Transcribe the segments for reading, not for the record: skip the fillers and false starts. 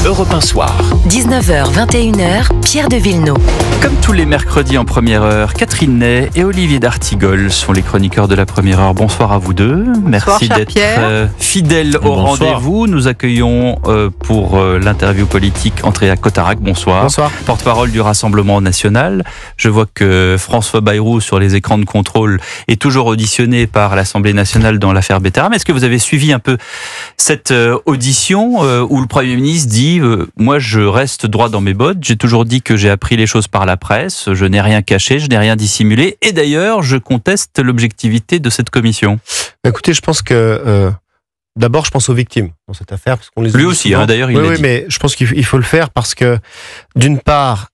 Europe 1 Soir. 19h, 21h, Pierre de Villeneuve. Comme tous les mercredis en première heure, Catherine Ney et Olivier d'Artigol sont les chroniqueurs de la première heure. Bonsoir à vous deux. Merci d'être fidèles au rendez-vous. Nous accueillons pour l'interview politique Andrea Cotarac. Bonsoir. Bonsoir. Porte-parole du Rassemblement national. Je vois que François Bayrou sur les écrans de contrôle est toujours auditionné par l'Assemblée nationale dans l'affaire Betterham. Est-ce que vous avez suivi un peu cette audition où le Premier ministre dit moi je reste droit dans mes bottes, j'ai toujours dit que j'ai appris les choses par la presse, je n'ai rien caché, je n'ai rien dissimulé, et d'ailleurs je conteste l'objectivité de cette commission. Écoutez, je pense que d'abord je pense aux victimes dans cette affaire, parce qu'on les lui aussi, d'ailleurs il l'a dit. Mais je pense qu'il faut le faire parce que d'une part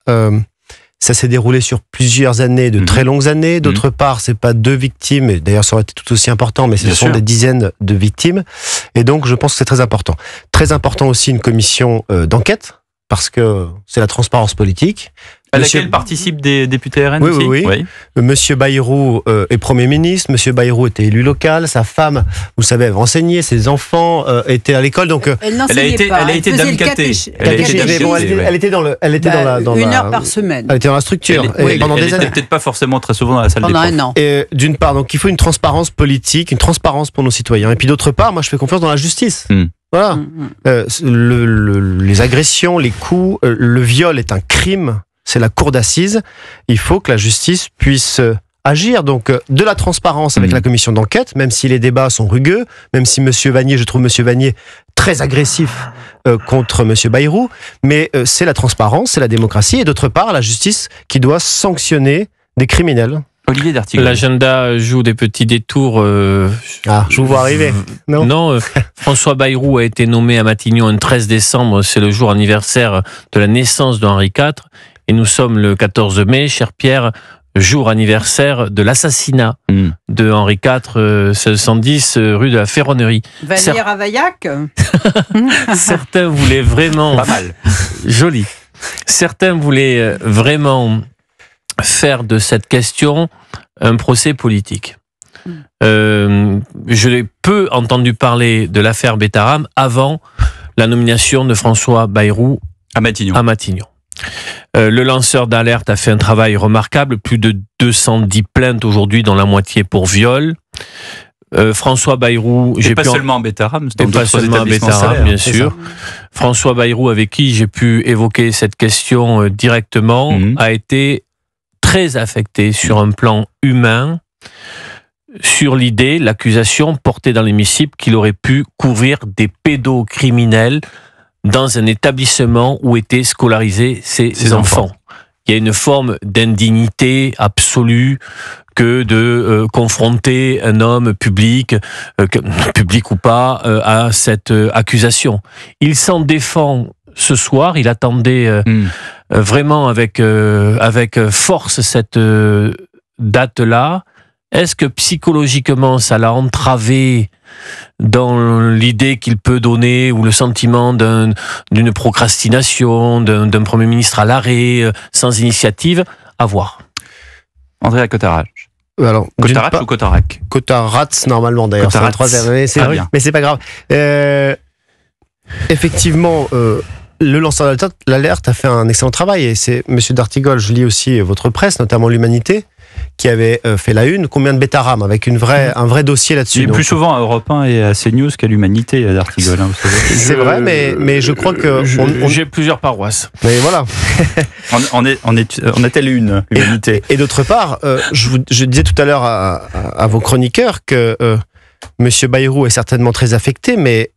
ça s'est déroulé sur plusieurs années, de très longues années. D'autre part, c'est pas deux victimes, et d'ailleurs ça aurait été tout aussi important, mais ce sont des dizaines de victimes. Et donc je pense que c'est très important. Très important aussi une commission d'enquête, parce que c'est la transparence politique. À laquelle participent des députés RN oui, aussi. Oui. Monsieur Bayrou est Premier ministre, Monsieur Bayrou était élu local, sa femme, vous savez, avait enseigné, ses enfants étaient à l'école, donc elle a été dame catée. Elle était dans une heure par semaine. Elle était dans la structure pendant des années. Peut-être pas forcément très souvent dans la salle des profs. Pendant un an. Et d'une part, donc il faut une transparence politique, une transparence pour nos citoyens. Et puis d'autre part, moi je fais confiance dans la justice. Voilà. Les agressions, les coups, le viol est un crime. C'est la cour d'assises. Il faut que la justice puisse agir. Donc, de la transparence avec la commission d'enquête, même si les débats sont rugueux, même si Monsieur Vanier, je trouve Monsieur Vanier très agressif contre Monsieur Bayrou, mais c'est la transparence, c'est la démocratie, et d'autre part, la justice qui doit sanctionner des criminels. Olivier d'Artigol. L'agenda joue des petits détours. Je vous vois arriver. Non, François Bayrou a été nommé à Matignon le 13 décembre, c'est le jour anniversaire de la naissance d'Henri IV. Et nous sommes le 14 mai, cher Pierre, jour anniversaire de l'assassinat de Henri IV, 1610 rue de la Ferronnerie. Valérie Ravaillac. Certains voulaient vraiment... Pas mal. Joli. Certains voulaient vraiment faire de cette question un procès politique. Je l'ai peu entendu parler de l'affaire Betterham avant la nomination de François Bayrou à Matignon. Le lanceur d'alerte a fait un travail remarquable, plus de 210 plaintes aujourd'hui, dont la moitié pour viol. François Bayrou... Pas seulement Betterham, bien sûr. François Bayrou, avec qui j'ai pu évoquer cette question directement, a été très affecté sur un plan humain, sur l'idée, l'accusation portée dans l'hémicycle qu'il aurait pu couvrir des pédocriminels dans un établissement où étaient scolarisés ses enfants. Il y a une forme d'indignité absolue que de confronter un homme public ou pas, à cette accusation. Il s'en défend ce soir, il attendait vraiment avec force cette date-là. Est-ce que psychologiquement ça l'a entravé dans l'idée qu'il peut donner, ou le sentiment d'une procrastination, d'un Premier ministre à l'arrêt, sans initiative? À voir. Andrea Cotarac. Alors, Cotarac ou Cotarac? Cotarac, normalement d'ailleurs. C'est la troisième, mais c'est pas grave. Effectivement, le lanceur d'alerte a fait un excellent travail, et c'est Monsieur d'Artigol, je lis aussi votre presse, notamment l'Humanité, qui avait fait la une. Combien de Betterham, avec un vrai dossier là-dessus. Il est plus souvent à Europe 1 et à CNews qu'à l'Humanité d'Artigol. Vous savez. C'est vrai, mais je crois que... J'ai plusieurs paroisses. Mais voilà. on était l'une, l'Humanité. Et d'autre part, je disais tout à l'heure à vos chroniqueurs que Monsieur Bayrou est certainement très affecté, mais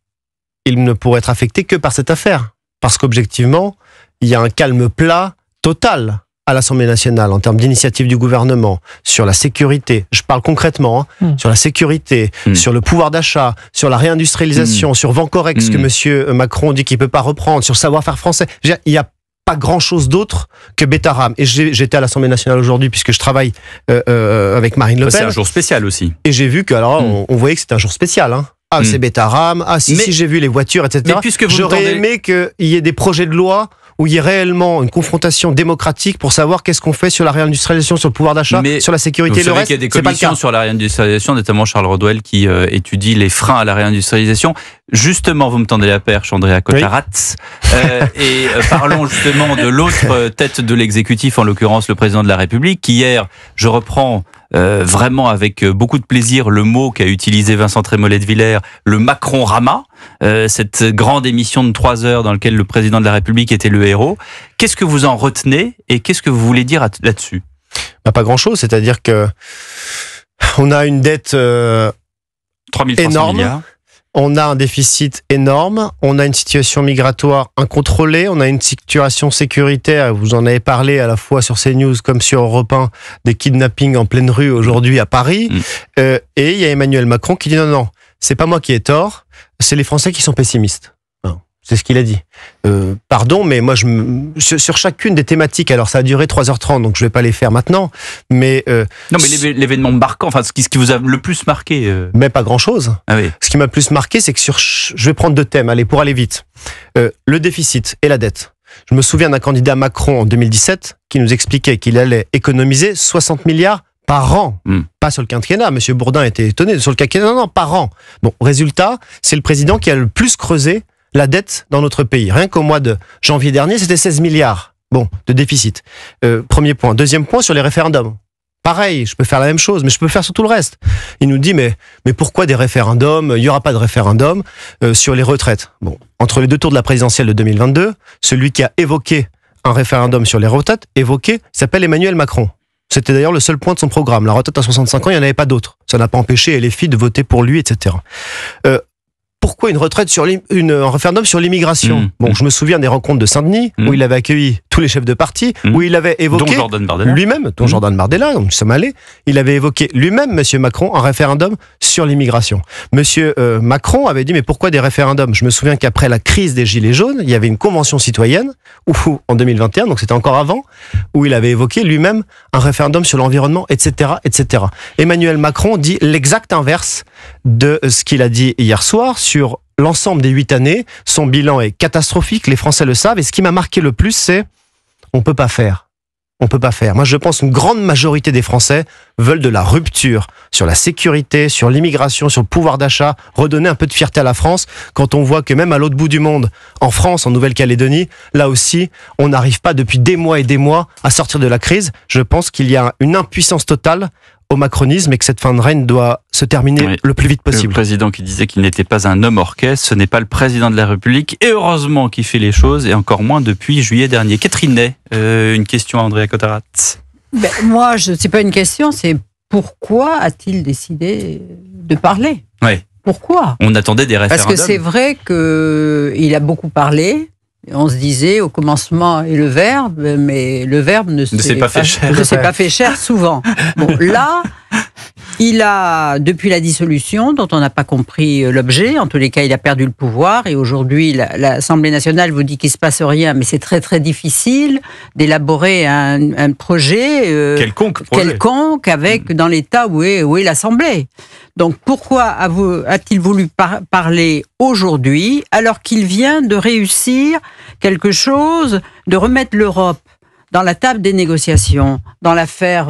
il ne pourrait être affecté que par cette affaire. Parce qu'objectivement, il y a un calme plat total à l'Assemblée nationale en termes d'initiative du gouvernement sur la sécurité. Je parle concrètement sur la sécurité, sur le pouvoir d'achat, sur la réindustrialisation, sur Vancorex que Monsieur Macron dit qu'il peut pas reprendre, sur savoir-faire français. Il y a pas grand-chose d'autre que Betterham. Et j'étais à l'Assemblée nationale aujourd'hui puisque je travaille avec Marine Le Pen. C'est un jour spécial aussi. Et j'ai vu que on voyait que c'était un jour spécial. C'est Betterham. Si j'ai vu les voitures, etc. J'aurais aimé qu'il y ait des projets de loi où il y ait réellement une confrontation démocratique pour savoir qu'est-ce qu'on fait sur la réindustrialisation, sur le pouvoir d'achat, sur la sécurité et le reste. Il y a des commissions sur la réindustrialisation, notamment Charles Rodwell qui étudie les freins à la réindustrialisation. Justement, vous me tendez la perche, Andrea Cotaratt. Et parlons justement de l'autre tête de l'exécutif, en l'occurrence le président de la République, qui hier, je reprends vraiment avec beaucoup de plaisir le mot qu'a utilisé Vincent Trémollet de Villers, le Macron-Rama, cette grande émission de 3 heures dans laquelle le président de la République était le héros. Qu'est-ce que vous en retenez et qu'est-ce que vous voulez dire là-dessus ? Pas grand-chose, c'est-à-dire que on a une dette 3300 énorme. milliards. On a un déficit énorme, on a une situation migratoire incontrôlée, on a une situation sécuritaire, vous en avez parlé à la fois sur CNews comme sur Europe 1, des kidnappings en pleine rue aujourd'hui à Paris. Et il y a Emmanuel Macron qui dit non, c'est pas moi qui ai tort, c'est les Français qui sont pessimistes. C'est ce qu'il a dit. Pardon, mais moi, sur chacune des thématiques, alors ça a duré 3h30, donc je vais pas les faire maintenant, mais... non, mais l'événement marquant, enfin, ce qui vous a le plus marqué... Mais pas grand-chose. Ah oui. Ce qui m'a le plus marqué, c'est que je vais prendre 2 thèmes, allez, pour aller vite. Le déficit et la dette. Je me souviens d'un candidat Macron en 2017 qui nous expliquait qu'il allait économiser 60 milliards par an. Pas sur le quinquennat. Monsieur Bourdin était étonné. Sur le quinquennat, non, par an. Bon, résultat, c'est le président qui a le plus creusé la dette dans notre pays. Rien qu'au mois de janvier dernier, c'était 16 milliards de déficit. Premier point. Deuxième point, sur les référendums. Pareil, je peux faire la même chose, mais je peux faire sur tout le reste. Il nous dit, mais pourquoi des référendums ? Il n'y aura pas de référendum sur les retraites. Bon, entre les 2 tours de la présidentielle de 2022, celui qui a évoqué un référendum sur les retraites, s'appelle Emmanuel Macron. C'était d'ailleurs le seul point de son programme. La retraite à 65 ans, il n'y en avait pas d'autre. Ça n'a pas empêché les filles de voter pour lui, etc. Pourquoi une retraite un référendum sur l'immigration ? Je me souviens des rencontres de Saint-Denis, où il avait accueilli tous les chefs de parti, où il avait évoqué lui-même, dont Jordan Bardella, nous sommes allés, il avait évoqué lui-même, monsieur Macron, un référendum sur l'immigration. Monsieur Macron avait dit, mais pourquoi des référendums ? Je me souviens qu'après la crise des Gilets jaunes, il y avait une convention citoyenne, en 2021, donc c'était encore avant, où il avait évoqué lui-même un référendum sur l'environnement, etc., etc. Emmanuel Macron dit l'exact inverse de ce qu'il a dit hier soir sur l'ensemble des 8 années. Son bilan est catastrophique, les Français le savent, et ce qui m'a marqué le plus, c'est on peut pas faire. On peut pas faire. Moi, je pense qu'une grande majorité des Français veulent de la rupture sur la sécurité, sur l'immigration, sur le pouvoir d'achat, redonner un peu de fierté à la France, quand on voit que même à l'autre bout du monde, en France, en Nouvelle-Calédonie, là aussi, on n'arrive pas depuis des mois et des mois à sortir de la crise. Je pense qu'il y a une impuissance totale au macronisme et que cette fin de règne doit se terminer le plus vite possible. Le président qui disait qu'il n'était pas un homme orchestre, ce n'est pas le président de la République, et heureusement qu'il fait les choses, et encore moins depuis juillet dernier. Catherine Ney, une question à Andrea Cotaratt. Moi, c'est pas une question, c'est pourquoi a-t-il décidé de parler ? Pourquoi ? On attendait des référendums. Parce que c'est vrai qu'il a beaucoup parlé. On se disait au commencement et le verbe, mais le verbe ne s'est pas fait cher souvent. Bon, là, il a, depuis la dissolution, dont on n'a pas compris l'objet, en tous les cas, il a perdu le pouvoir, et aujourd'hui, l'Assemblée nationale vous dit qu'il ne se passe rien, mais c'est très très difficile d'élaborer un projet quelconque avec dans l'état où est l'Assemblée. Donc pourquoi a-t-il voulu parler aujourd'hui alors qu'il vient de réussir quelque chose, de remettre l'Europe dans la table des négociations, dans l'affaire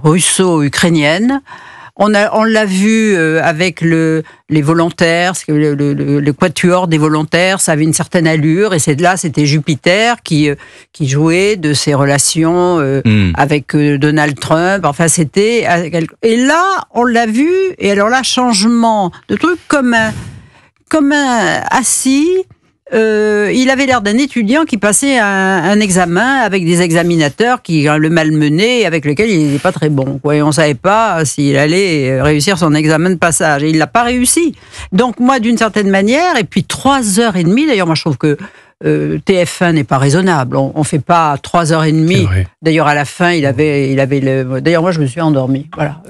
russo-ukrainienne? On l'a vu avec les volontaires, le quatuor des volontaires, ça avait une certaine allure, et c'était Jupiter qui jouait de ses relations avec Donald Trump. Enfin, c'était... Et là, on l'a vu, et alors là, changement de truc comme un assis... il avait l'air d'un étudiant qui passait un examen avec des examinateurs qui le malmenaient, avec lesquels il n'était pas très bon. Et on ne savait pas s'il allait réussir son examen de passage. Et il ne l'a pas réussi. Donc moi, d'une certaine manière, et puis 3h30, d'ailleurs moi je trouve que TF1 n'est pas raisonnable. On ne fait pas 3h30. D'ailleurs, à la fin, il avait D'ailleurs, moi, je me suis endormie. Voilà.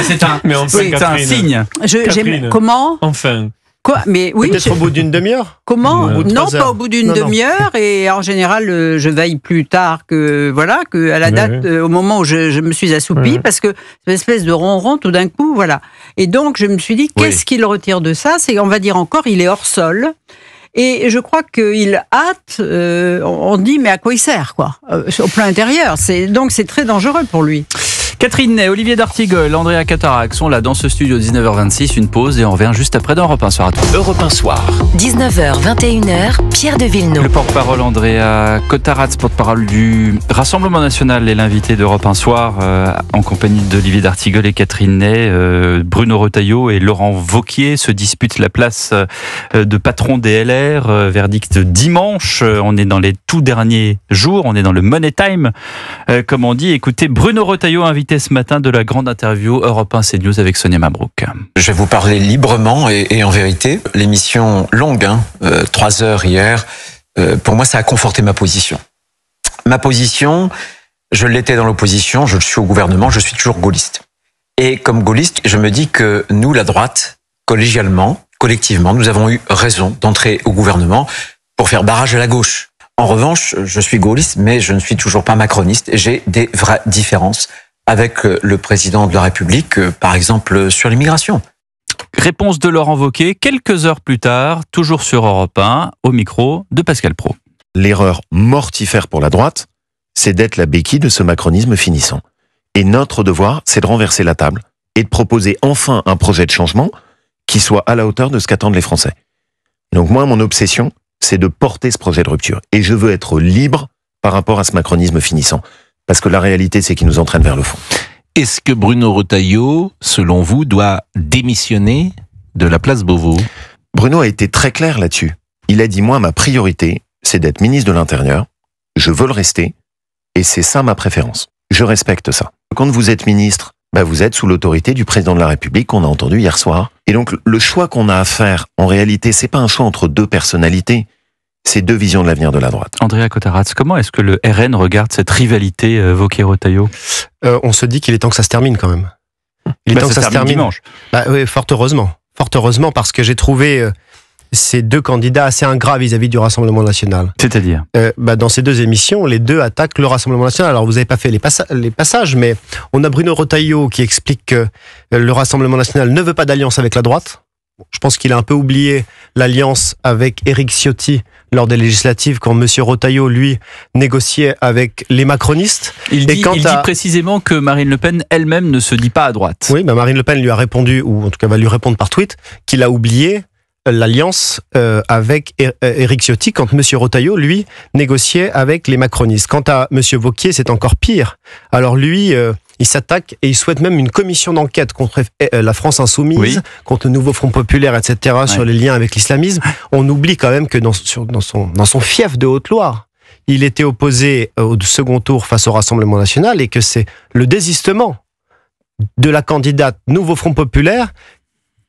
C'est un signe. Comment ? Enfin. Quoi ? Mais oui. Peut-être au bout d'une demi-heure ? Comment ? Non, pas au bout d'une demi-heure. Et en général, je veille plus tard que à la date, au moment où je me suis assoupie, parce que c'est une espèce de ronron tout d'un coup, voilà. Et donc, je me suis dit, qu'est-ce qu'il retire de ça ? C'est, on va dire encore, il est hors sol. Et je crois qu'il hâte, on dit, mais à quoi il sert, quoi, au plan intérieur. Donc c'est très dangereux pour lui. Catherine Ney, Olivier d'Artigol, Andrea Catarac sont là dans ce studio 19h26. Une pause et on revient juste après dans Europe 1 Soir à tous. Europe 1 Soir. 19h, 21h, Pierre de Villeneuve. Le porte-parole Andrea Catarac, porte-parole du Rassemblement National, est l'invité d'Europe 1 Soir en compagnie d'Olivier d'Artigol et Catherine Ney. Bruno Retailleau et Laurent Wauquiez se disputent la place de patron des LR. Verdict dimanche. On est dans les tout derniers jours. On est dans le money time, comme on dit. Écoutez, Bruno Retailleau, invité ce matin de la grande interview Europe 1 CNews avec Sonia Mabrouk. Je vais vous parler librement et en vérité. L'émission longue, 3 heures hier, pour moi ça a conforté ma position. Ma position, je l'étais dans l'opposition, je le suis au gouvernement, je suis toujours gaulliste. Et comme gaulliste, je me dis que nous, la droite, collégialement, collectivement, nous avons eu raison d'entrer au gouvernement pour faire barrage à la gauche. En revanche, je suis gaulliste, mais je ne suis toujours pas macroniste et j'ai des vraies différences avec le président de la République, par exemple, sur l'immigration. Réponse de Laurent Wauquiez, quelques heures plus tard, toujours sur Europe 1, au micro de Pascal Praud. L'erreur mortifère pour la droite, c'est d'être la béquille de ce macronisme finissant. Et notre devoir, c'est de renverser la table et de proposer enfin un projet de changement qui soit à la hauteur de ce qu'attendent les Français. Donc moi, mon obsession, c'est de porter ce projet de rupture. Et je veux être libre par rapport à ce macronisme finissant. Parce que la réalité, c'est qu'il nous entraîne vers le fond. Est-ce que Bruno Retailleau, selon vous, doit démissionner de la place Beauvau ? Bruno a été très clair là-dessus. Il a dit, moi, ma priorité, c'est d'être ministre de l'Intérieur. Je veux le rester. Et c'est ça ma préférence. Je respecte ça. Quand vous êtes ministre, vous êtes sous l'autorité du président de la République qu'on a entendu hier soir. Et donc, le choix qu'on a à faire, en réalité, c'est pas un choix entre deux personnalités. C'est deux visions de l'avenir de la droite. Andrea Catarac, comment est-ce que le RN regarde cette rivalité Wauquiez-Retailleau ? On se dit qu'il est temps que ça se termine quand même. Il est temps que ça se termine dimanche. Oui, fort heureusement. Fort heureusement, parce que j'ai trouvé ces deux candidats assez ingrats vis-à-vis du Rassemblement National. C'est-à-dire dans ces deux émissions, les deux attaquent le Rassemblement National. Alors, vous n'avez pas fait les passages, mais on a Bruno Retailleau qui explique que le Rassemblement National ne veut pas d'alliance avec la droite. Je pense qu'il a un peu oublié l'alliance avec Éric Ciotti lors des législatives, quand M. Retailleau, lui, négociait avec les macronistes. Il dit précisément que Marine Le Pen elle-même ne se dit pas à droite. Oui, Marine Le Pen lui a répondu, ou en tout cas va lui répondre par tweet, qu'il a oublié l'alliance avec Éric Ciotti quand M. Retailleau, lui, négociait avec les macronistes. Quant à M. Wauquiez, c'est encore pire. Alors lui, il s'attaque et il souhaite même une commission d'enquête contre la France Insoumise, oui, contre le nouveau Front Populaire, etc., ouais, sur les liens avec l'islamisme. On oublie quand même que dans son fief de Haute-Loire, il était opposé au second tour face au Rassemblement National et que c'est le désistement de la candidate Nouveau Front Populaire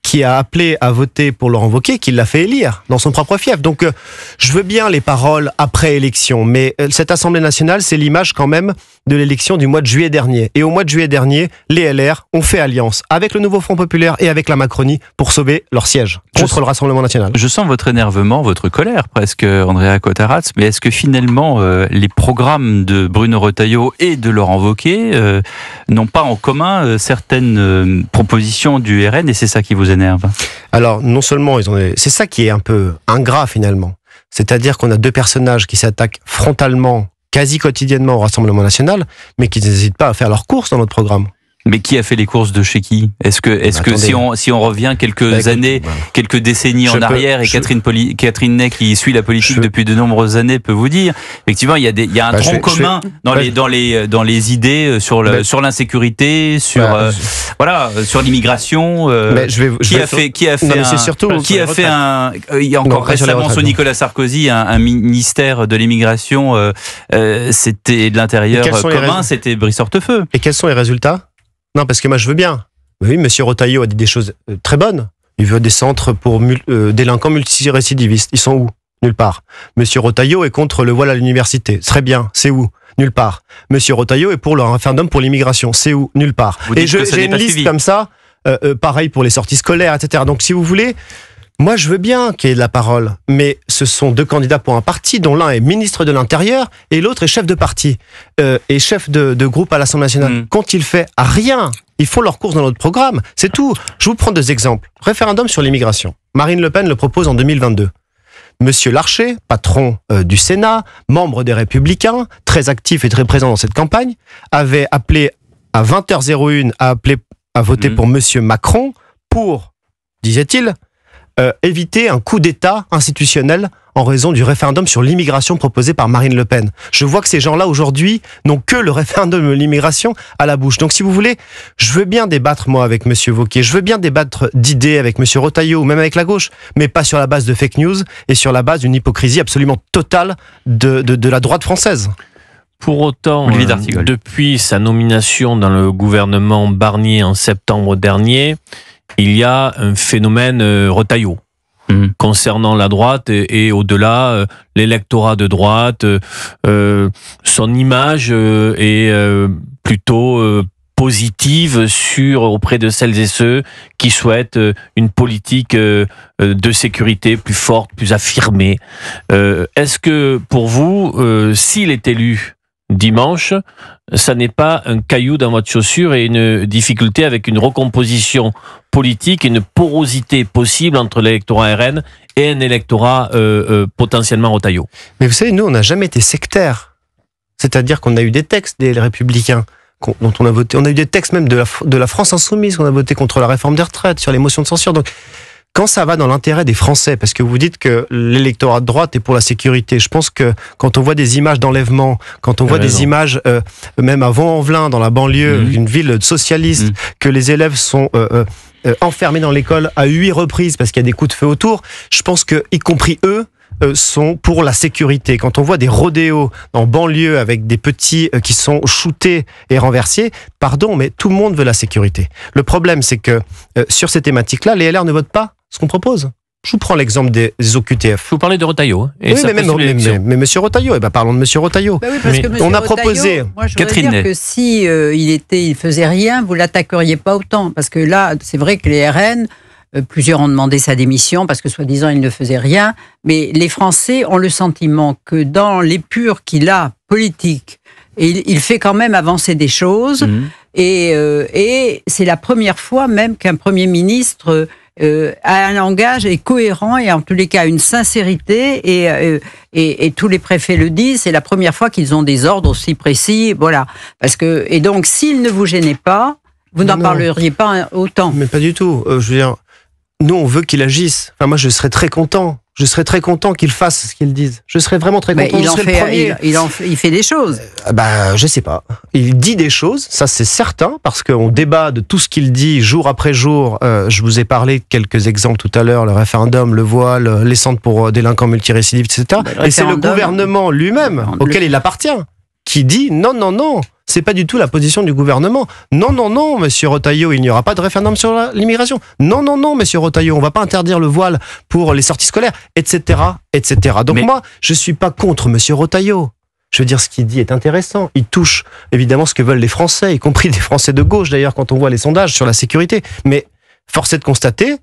qui a appelé à voter pour Laurent Wauquiez, qui l'a fait élire dans son propre fief. Donc, je veux bien les paroles après élection, mais cette Assemblée nationale, c'est l'image quand même de l'élection du mois de juillet dernier. Et au mois de juillet dernier, les LR ont fait alliance avec le Nouveau Front Populaire et avec la Macronie pour sauver leur siège contre le Rassemblement national. Je sens votre énervement, votre colère presque, Andrea Catarac, mais est-ce que finalement, les programmes de Bruno Retailleau et de Laurent Wauquiez n'ont pas en commun certaines propositions du RN, et c'est ça qui vous énerve? Alors, non seulement c'est ça qui est un peu ingrat finalement. C'est-à-dire qu'on a deux personnages qui s'attaquent frontalement, quasi quotidiennement au Rassemblement national, mais qui n'hésitent pas à faire leurs courses dans notre programme. Mais qui a fait les courses de chez qui? Est-ce que si on revient quelques années, quelques décennies en arrière, et Catherine Ney, qui suit la politique depuis de nombreuses années, peut vous dire, effectivement, il y a un tronc commun dans les idées sur l'insécurité, sur l'immigration. Il y a encore récemment sous Nicolas Sarkozy un ministère de l'immigration, c'était de l'intérieur commun, c'était Brice Hortefeux. Et quels sont les résultats? Non, parce que moi, je veux bien. Oui, M. Retailleau a dit des choses très bonnes. Il veut des centres pour délinquants multirécidivistes. Ils sont où? Nulle part. M. Retailleau est contre le voile à l'université. Très bien. C'est où? Nulle part. M. Retailleau est pour le référendum pour l'immigration. C'est où? Nulle part. Et j'ai une liste comme ça, pareil pour les sorties scolaires, etc. Donc, si vous voulez, moi, je veux bien qu'il y ait de la parole, mais ce sont deux candidats pour un parti, dont l'un est ministre de l'Intérieur et l'autre est chef de parti et chef de groupe à l'Assemblée nationale. Qu'ont-ils fait? Rien. Ils font leur course dans notre programme. C'est tout. Je vous prends deux exemples. Référendum sur l'immigration. Marine Le Pen le propose en 2022. Monsieur Larcher, patron du Sénat, membre des Républicains, très actif et très présent dans cette campagne, avait appelé à 20h01 à voter pour Monsieur Macron pour, disait-il, éviter un coup d'État institutionnel en raison du référendum sur l'immigration proposé par Marine Le Pen. Je vois que ces gens-là, aujourd'hui, n'ont que le référendum de l'immigration à la bouche. Donc, si vous voulez, je veux bien débattre, moi, avec Monsieur Wauquiez. Je veux bien débattre d'idées avec Monsieur Retailleau, ou même avec la gauche, mais pas sur la base de fake news et sur la base d'une hypocrisie absolument totale de la droite française. Pour autant, depuis sa nomination dans le gouvernement Barnier en septembre dernier, il y a un phénomène Retailleau. Concernant la droite et au-delà, l'électorat de droite, son image est plutôt positive auprès de celles et ceux qui souhaitent une politique de sécurité plus forte, plus affirmée. Est-ce que pour vous, s'il est élu dimanche, ça n'est pas un caillou dans votre chaussure et une difficulté avec une recomposition politique et une porosité possible entre l'électorat RN et un électorat potentiellement Retailleau? Mais vous savez, nous, on n'a jamais été sectaires. C'est-à-dire qu'on a eu des textes des Républicains dont on a voté. On a eu des textes même de la France Insoumise qu'on a voté contre la réforme des retraites, sur les motions de censure. Donc, quand ça va dans l'intérêt des Français, parce que vous dites que l'électorat de droite est pour la sécurité, je pense que quand on voit des images d'enlèvement, quand on voit des images, même à Vaux-en-Velin, dans la banlieue, une ville socialiste, que les élèves sont enfermés dans l'école à 8 reprises parce qu'il y a des coups de feu autour, je pense que, y compris eux, sont pour la sécurité. Quand on voit des rodéos en banlieue avec des petits qui sont shootés et renversés, pardon, mais tout le monde veut la sécurité. Le problème, c'est que sur ces thématiques-là, les LR ne votent pas ce qu'on propose. Je vous prends l'exemple des OQTF. Vous parlez de Retailleau. Oui, mais Monsieur Retailleau, parlons de Monsieur Retailleau. Bah oui, parce que on a proposé. Moi, je voudrais dire que si il faisait rien, vous l'attaqueriez pas autant, parce que là, c'est vrai que les RN, plusieurs ont demandé sa démission parce que soi-disant il ne faisait rien, mais les Français ont le sentiment que dans l'épure qu'il a politique, il fait quand même avancer des choses, et c'est la première fois même qu'un Premier ministre a un langage est cohérent et en tous les cas une sincérité, et tous les préfets le disent, c'est la première fois qu'ils ont des ordres aussi précis, voilà. Et donc s'il ne vous gênait pas, vous n'en parleriez pas autant. Mais pas du tout. Je veux dire, nous on veut qu'il agisse. Enfin, moi je serais très content. Je serais très content qu'il fasse ce qu'il dise. Je serais vraiment très content. Il fait des choses. Je sais pas. Il dit des choses, ça c'est certain, parce qu'on débat de tout ce qu'il dit jour après jour. Je vous ai parlé de quelques exemples tout à l'heure, le référendum, le voile, les centres pour délinquants multirécidivistes, etc. Et c'est le gouvernement lui-même, auquel il appartient, qui dit non. C'est pas du tout la position du gouvernement. Non, monsieur Retailleau, il n'y aura pas de référendum sur l'immigration. Non, monsieur Retailleau, on va pas interdire le voile pour les sorties scolaires, etc., etc. Donc moi, je suis pas contre monsieur Retailleau. Je veux dire, ce qu'il dit est intéressant. Il touche évidemment ce que veulent les Français, y compris des Français de gauche d'ailleurs, quand on voit les sondages sur la sécurité. Mais force est de constater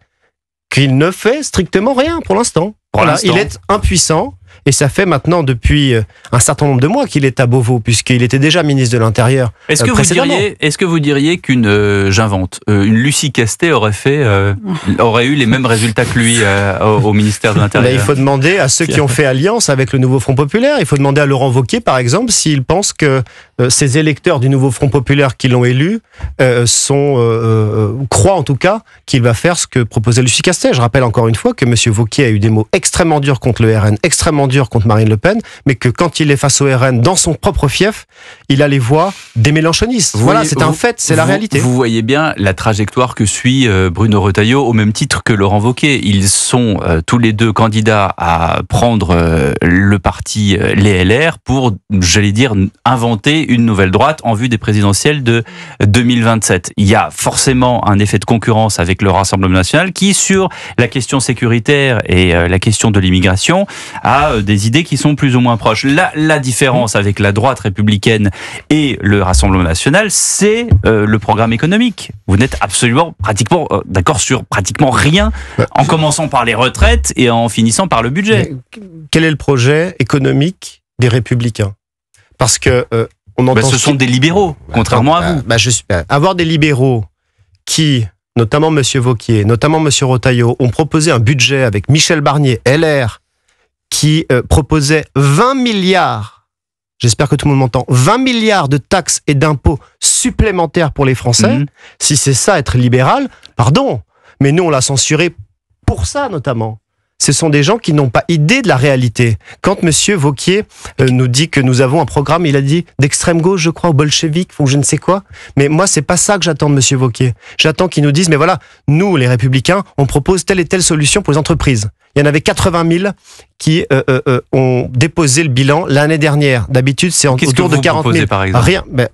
qu'il ne fait strictement rien pour l'instant. Voilà, il est impuissant. Et ça fait maintenant depuis un certain nombre de mois qu'il est à Beauvau, puisqu'il était déjà ministre de l'Intérieur. Est-ce que vous diriez qu'une une Lucie Castet aurait eu les mêmes résultats que lui au ministère de l'Intérieur? Il faut demander à ceux qui ont fait alliance avec le Nouveau Front Populaire. Il faut demander à Laurent Wauquiez, par exemple, s'il pense que ces électeurs du Nouveau Front Populaire qui l'ont élu croient en tout cas qu'il va faire ce que proposait Lucie Castet. Je rappelle encore une fois que M. Wauquiez a eu des mots extrêmement durs contre le RN, extrêmement durs contre Marine Le Pen, mais que quand il est face au RN dans son propre fief, il a les voix des mélenchonistes. C'est un fait, c'est la réalité. Vous voyez bien la trajectoire que suit Bruno Retailleau, au même titre que Laurent Wauquiez. Ils sont tous les deux candidats à prendre le parti, les LR, pour, j'allais dire, inventer une nouvelle droite en vue des présidentielles de 2027. Il y a forcément un effet de concurrence avec le Rassemblement national qui, sur la question sécuritaire et la question de l'immigration, a des idées qui sont plus ou moins proches. La différence avec la droite républicaine et le Rassemblement national, c'est le programme économique. Vous n'êtes pratiquement d'accord sur pratiquement rien, en commençant par les retraites et en finissant par le budget. Quel est le projet économique des Républicains? Parce que on entend ce sont des libéraux, contrairement à vous. Avoir des libéraux qui, notamment M. Wauquiez, notamment M. Retailleau, ont proposé un budget avec Michel Barnier, LR, qui proposait 20 milliards, j'espère que tout le monde m'entend, 20 milliards de taxes et d'impôts supplémentaires pour les Français. Si c'est ça être libéral, pardon, mais nous on l'a censuré pour ça notamment. Ce sont des gens qui n'ont pas idée de la réalité. Quand monsieur Wauquiez nous dit que nous avons un programme, il a dit d'extrême gauche, je crois, ou bolchevique, ou je ne sais quoi. Mais moi, c'est pas ça que j'attends de monsieur Wauquiez. J'attends qu'il nous dise, mais voilà, nous, les Républicains, on propose telle et telle solution pour les entreprises. Il y en avait 80 000 qui ont déposé le bilan l'année dernière. D'habitude, c'est autour de 40 000. Par exemple Rien. Mais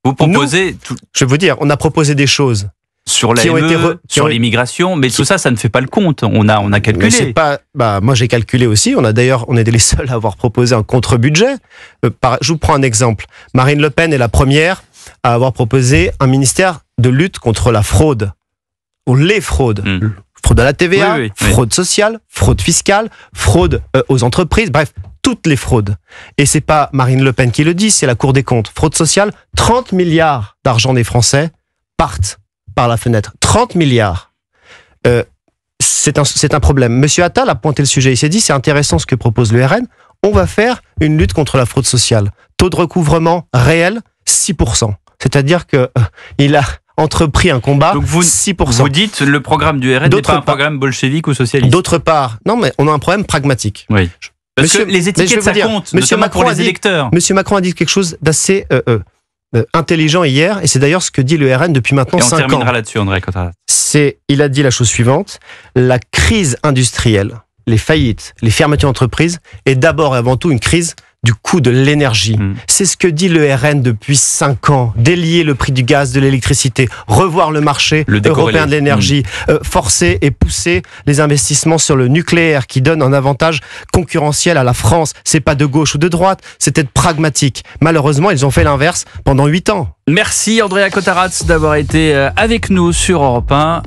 vous proposez... Je vais vous dire, on a proposé des choses. Sur l'AME, sur l'immigration, mais tout ça, ça ne fait pas le compte. On a calculé. C'est pas, moi j'ai calculé aussi. On est les seuls à avoir proposé un contre-budget. Je vous prends un exemple. Marine Le Pen est la première à avoir proposé un ministère de lutte contre la fraude ou les fraudes. Fraude à la TVA, fraude sociale, fraude fiscale, fraude aux entreprises. Bref, toutes les fraudes. Et c'est pas Marine Le Pen qui le dit, c'est la Cour des comptes. Fraude sociale, 30 milliards d'argent des Français partent par la fenêtre. 30 milliards. C'est un problème. Monsieur Attal a pointé le sujet. Il s'est dit, c'est intéressant ce que propose le RN. On va faire une lutte contre la fraude sociale. Taux de recouvrement réel, 6%. C'est-à-dire que il a entrepris un combat. Donc 6%. Vous dites le programme du RN n'est pas un programme bolchevique ou socialiste. D'autre part, non, mais on a un problème pragmatique. Oui. Parce que les étiquettes, ça compte, notamment pour les électeurs. Monsieur Macron a dit quelque chose d'assez intelligent hier, et c'est d'ailleurs ce que dit le RN depuis maintenant 5 ans. On terminera là-dessus, André Cotard. Il a dit la chose suivante, la crise industrielle, les faillites, les fermetures d'entreprises, est d'abord et avant tout une crise du coût de l'énergie. C'est ce que dit le RN depuis 5 ans. Délier le prix du gaz, de l'électricité, revoir le marché européen de l'énergie, forcer et pousser les investissements sur le nucléaire qui donne un avantage concurrentiel à la France. C'est pas de gauche ou de droite, c'est être pragmatique. Malheureusement, ils ont fait l'inverse pendant 8 ans. Merci Andrea Cotard d'avoir été avec nous sur Europe 1.